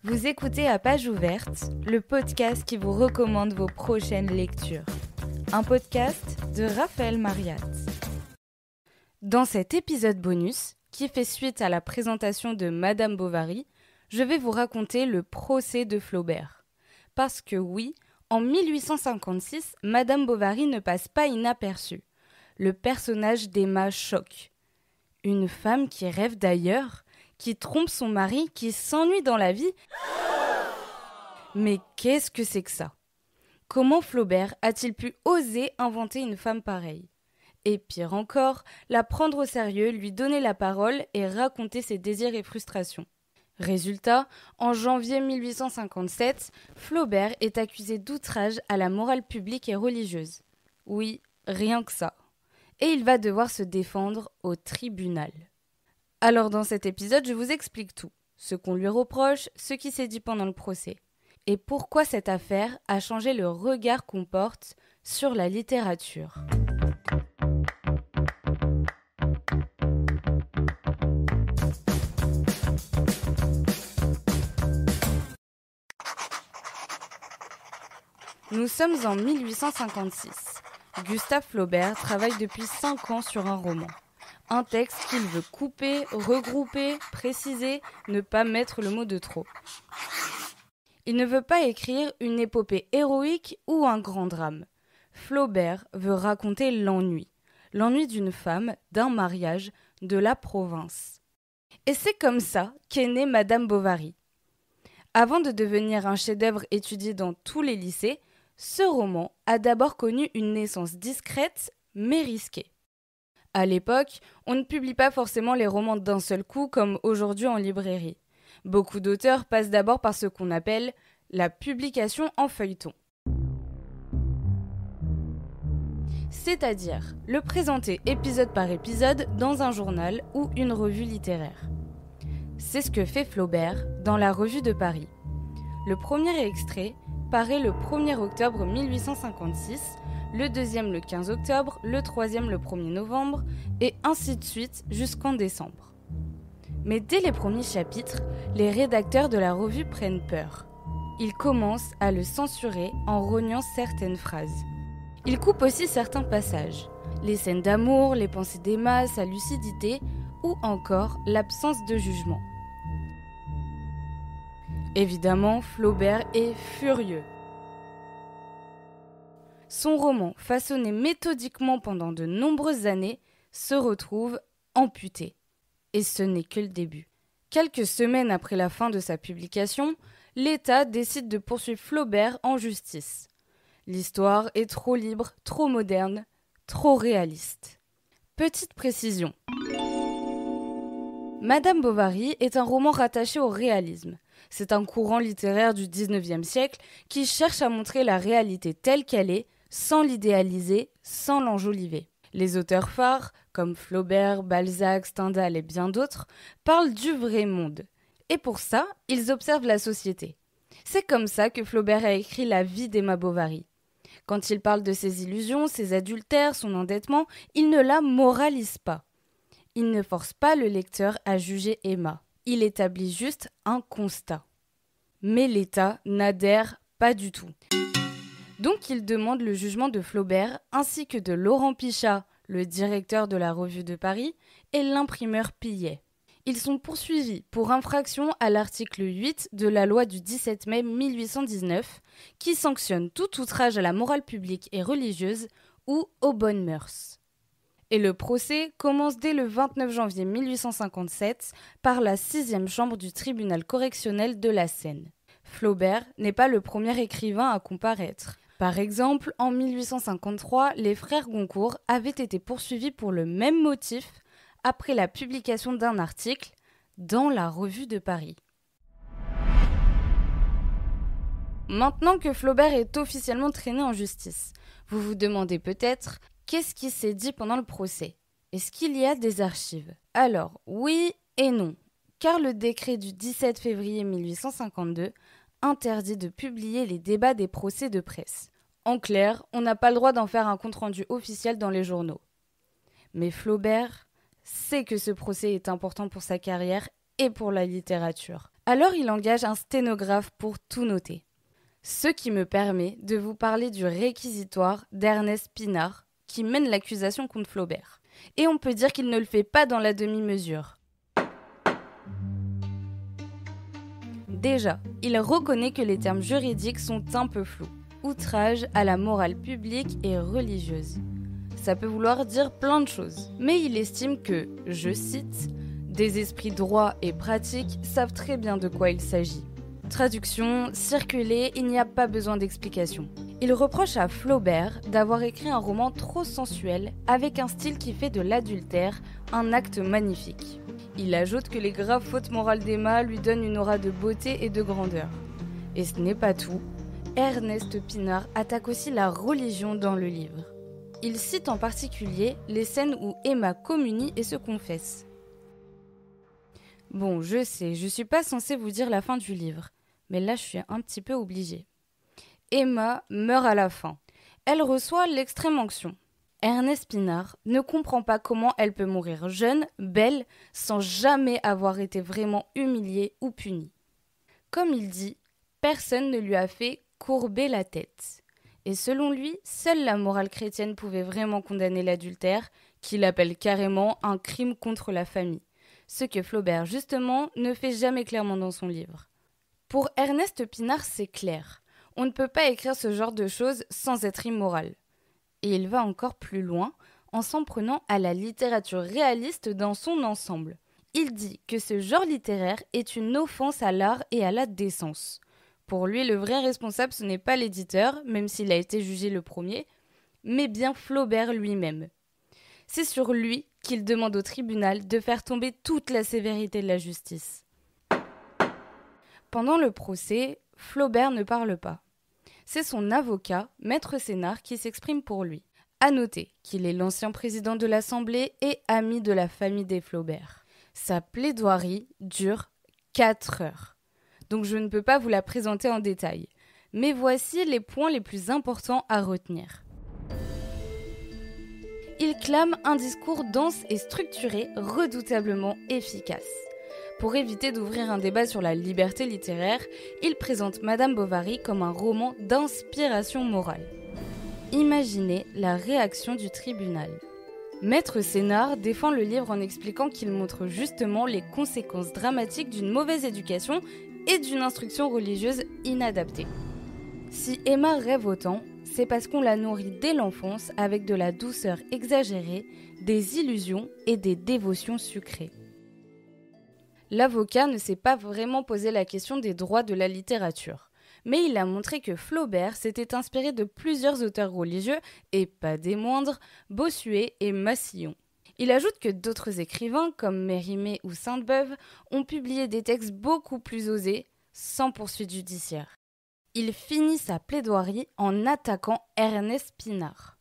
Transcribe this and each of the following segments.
Vous écoutez À Page Ouverte, le podcast qui vous recommande vos prochaines lectures. Un podcast de Raphaël Mariat. Dans cet épisode bonus, qui fait suite à la présentation de Madame Bovary, je vais vous raconter le procès de Flaubert. Parce que oui, en 1856, Madame Bovary ne passe pas inaperçue. Le personnage d'Emma choque. Une femme qui rêve d'ailleurs, qui trompe son mari, qui s'ennuie dans la vie. Mais qu'est-ce que c'est que ça ? Comment Flaubert a-t-il pu oser inventer une femme pareille ? Et pire encore, la prendre au sérieux, lui donner la parole et raconter ses désirs et frustrations. Résultat, en janvier 1857, Flaubert est accusé d'outrage à la morale publique et religieuse. Oui, rien que ça. Et il va devoir se défendre au tribunal. Alors dans cet épisode, je vous explique tout. Ce qu'on lui reproche, ce qui s'est dit pendant le procès. Et pourquoi cette affaire a changé le regard qu'on porte sur la littérature. Nous sommes en 1856. Gustave Flaubert travaille depuis 5 ans sur un roman. Un texte qu'il veut couper, regrouper, préciser, ne pas mettre le mot de trop. Il ne veut pas écrire une épopée héroïque ou un grand drame. Flaubert veut raconter l'ennui. L'ennui d'une femme, d'un mariage, de la province. Et c'est comme ça qu'est née Madame Bovary. Avant de devenir un chef-d'œuvre étudié dans tous les lycées, ce roman a d'abord connu une naissance discrète mais risquée. À l'époque, on ne publie pas forcément les romans d'un seul coup comme aujourd'hui en librairie. Beaucoup d'auteurs passent d'abord par ce qu'on appelle la publication en feuilleton. C'est-à-dire le présenter épisode par épisode dans un journal ou une revue littéraire. C'est ce que fait Flaubert dans la Revue de Paris. Le premier extrait paraît le 1er octobre 1856, le deuxième le 15 octobre, le troisième le 1er novembre, et ainsi de suite jusqu'en décembre. Mais dès les premiers chapitres, les rédacteurs de la revue prennent peur. Ils commencent à le censurer en rognant certaines phrases. Ils coupent aussi certains passages, les scènes d'amour, les pensées d'Emma, sa lucidité, ou encore l'absence de jugement. Évidemment, Flaubert est furieux. Son roman, façonné méthodiquement pendant de nombreuses années, se retrouve amputé. Et ce n'est que le début. Quelques semaines après la fin de sa publication, l'État décide de poursuivre Flaubert en justice. L'histoire est trop libre, trop moderne, trop réaliste. Petite précision. Madame Bovary est un roman rattaché au réalisme. C'est un courant littéraire du XIXe siècle qui cherche à montrer la réalité telle qu'elle est, sans l'idéaliser, sans l'enjoliver. Les auteurs phares, comme Flaubert, Balzac, Stendhal et bien d'autres, parlent du vrai monde. Et pour ça, ils observent la société. C'est comme ça que Flaubert a écrit La vie d'Emma Bovary. Quand il parle de ses illusions, ses adultères, son endettement, il ne la moralise pas. Il ne force pas le lecteur à juger Emma. Il établit juste un constat. Mais l'État n'adhère pas du tout. Donc il demande le jugement de Flaubert ainsi que de Laurent Pichat, le directeur de la Revue de Paris, et l'imprimeur Pillet. Ils sont poursuivis pour infraction à l'article 8 de la loi du 17 mai 1819 qui sanctionne tout outrage à la morale publique et religieuse ou aux bonnes mœurs. Et le procès commence dès le 29 janvier 1857 par la 6e chambre du tribunal correctionnel de la Seine. Flaubert n'est pas le premier écrivain à comparaître. Par exemple, en 1853, les frères Goncourt avaient été poursuivis pour le même motif après la publication d'un article dans la Revue de Paris. Maintenant que Flaubert est officiellement traîné en justice, vous vous demandez peut-être qu'est-ce qui s'est dit pendant le procès ? Est-ce qu'il y a des archives ? Alors, oui et non, car le décret du 17 février 1852 interdit de publier les débats des procès de presse. En clair, on n'a pas le droit d'en faire un compte-rendu officiel dans les journaux. Mais Flaubert sait que ce procès est important pour sa carrière et pour la littérature. Alors il engage un sténographe pour tout noter. Ce qui me permet de vous parler du réquisitoire d'Ernest Pinard qui mène l'accusation contre Flaubert. Et on peut dire qu'il ne le fait pas dans la demi-mesure. Déjà, il reconnaît que les termes juridiques sont un peu flous. Outrage à la morale publique et religieuse. Ça peut vouloir dire plein de choses. Mais il estime que, je cite, « des esprits droits et pratiques savent très bien de quoi il s'agit ». Traduction, circuler, il n'y a pas besoin d'explication. Il reproche à Flaubert d'avoir écrit un roman trop sensuel, avec un style qui fait de l'adultère un acte magnifique. Il ajoute que les graves fautes morales d'Emma lui donnent une aura de beauté et de grandeur. Et ce n'est pas tout. Ernest Pinard attaque aussi la religion dans le livre. Il cite en particulier les scènes où Emma communie et se confesse. Bon, je sais, je suis pas censée vous dire la fin du livre, mais là je suis un petit peu obligée. Emma meurt à la fin. Elle reçoit l'extrême onction. Ernest Pinard ne comprend pas comment elle peut mourir jeune, belle, sans jamais avoir été vraiment humiliée ou punie. Comme il dit, personne ne lui a fait courber la tête. Et selon lui, seule la morale chrétienne pouvait vraiment condamner l'adultère, qu'il appelle carrément un crime contre la famille. Ce que Flaubert, justement, ne fait jamais clairement dans son livre. Pour Ernest Pinard, c'est clair. On ne peut pas écrire ce genre de choses sans être immoral. Et il va encore plus loin en s'en prenant à la littérature réaliste dans son ensemble. Il dit que ce genre littéraire est une offense à l'art et à la décence. Pour lui, le vrai responsable, ce n'est pas l'éditeur, même s'il a été jugé le premier, mais bien Flaubert lui-même. C'est sur lui qu'il demande au tribunal de faire tomber toute la sévérité de la justice. Pendant le procès, Flaubert ne parle pas. C'est son avocat, Maître Sénart, qui s'exprime pour lui. À noter qu'il est l'ancien président de l'Assemblée et ami de la famille des Flaubert. Sa plaidoirie dure 4 heures. Donc je ne peux pas vous la présenter en détail. Mais voici les points les plus importants à retenir. Il clame un discours dense et structuré, redoutablement efficace. Pour éviter d'ouvrir un débat sur la liberté littéraire, il présente Madame Bovary comme un roman d'inspiration morale. Imaginez la réaction du tribunal. Maître Sénart défend le livre en expliquant qu'il montre justement les conséquences dramatiques d'une mauvaise éducation et d'une instruction religieuse inadaptée. Si Emma rêve autant, c'est parce qu'on la nourrit dès l'enfance avec de la douceur exagérée, des illusions et des dévotions sucrées. L'avocat ne s'est pas vraiment posé la question des droits de la littérature, mais il a montré que Flaubert s'était inspiré de plusieurs auteurs religieux, et pas des moindres, Bossuet et Massillon. Il ajoute que d'autres écrivains, comme Mérimée ou Sainte-Beuve, ont publié des textes beaucoup plus osés, sans poursuite judiciaire. Il finit sa plaidoirie en attaquant Ernest Pinard.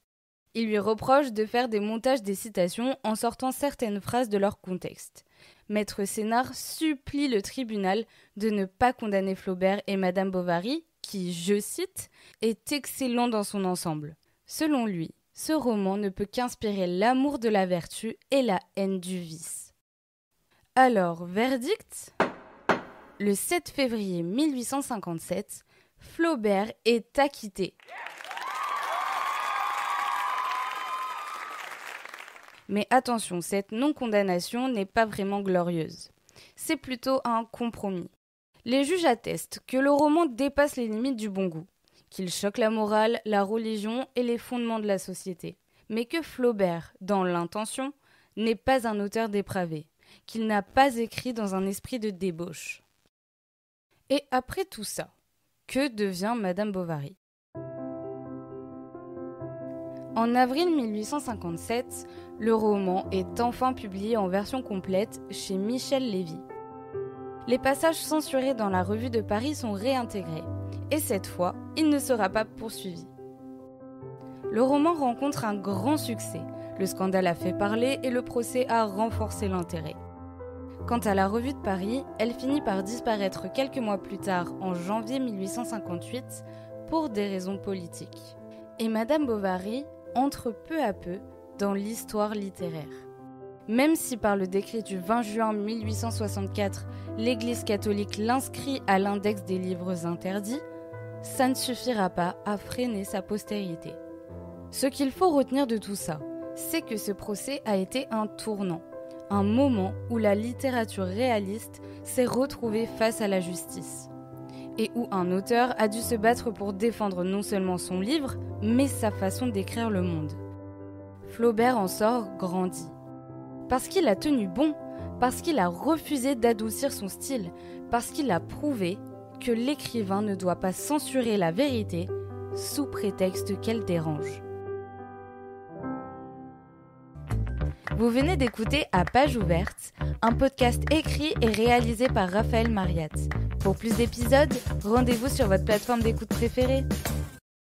Il lui reproche de faire des montages des citations en sortant certaines phrases de leur contexte. Maître Sénart supplie le tribunal de ne pas condamner Flaubert et Madame Bovary, qui, je cite, est excellent dans son ensemble. Selon lui, ce roman ne peut qu'inspirer l'amour de la vertu et la haine du vice. Alors, verdict ? Le 7 février 1857, Flaubert est acquitté. Mais attention, cette non-condamnation n'est pas vraiment glorieuse. C'est plutôt un compromis. Les juges attestent que le roman dépasse les limites du bon goût, qu'il choque la morale, la religion et les fondements de la société. Mais que Flaubert, dans l'intention, n'est pas un auteur dépravé, qu'il n'a pas écrit dans un esprit de débauche. Et après tout ça, que devient Madame Bovary ? En avril 1857, le roman est enfin publié en version complète chez Michel Lévy. Les passages censurés dans la Revue de Paris sont réintégrés, et cette fois, il ne sera pas poursuivi. Le roman rencontre un grand succès, le scandale a fait parler et le procès a renforcé l'intérêt. Quant à la Revue de Paris, elle finit par disparaître quelques mois plus tard, en janvier 1858, pour des raisons politiques. Et Madame Bovary entre peu à peu dans l'histoire littéraire. Même si par le décret du 20 juin 1864, l'Église catholique l'inscrit à l'index des livres interdits, ça ne suffira pas à freiner sa postérité. Ce qu'il faut retenir de tout ça, c'est que ce procès a été un tournant, un moment où la littérature réaliste s'est retrouvée face à la justice, et où un auteur a dû se battre pour défendre non seulement son livre, mais sa façon d'écrire le monde. Flaubert en sort grandi. Parce qu'il a tenu bon, parce qu'il a refusé d'adoucir son style, parce qu'il a prouvé que l'écrivain ne doit pas censurer la vérité sous prétexte qu'elle dérange. Vous venez d'écouter À Page Ouverte, un podcast écrit et réalisé par Raphaël Mariat. Pour plus d'épisodes, rendez-vous sur votre plateforme d'écoute préférée.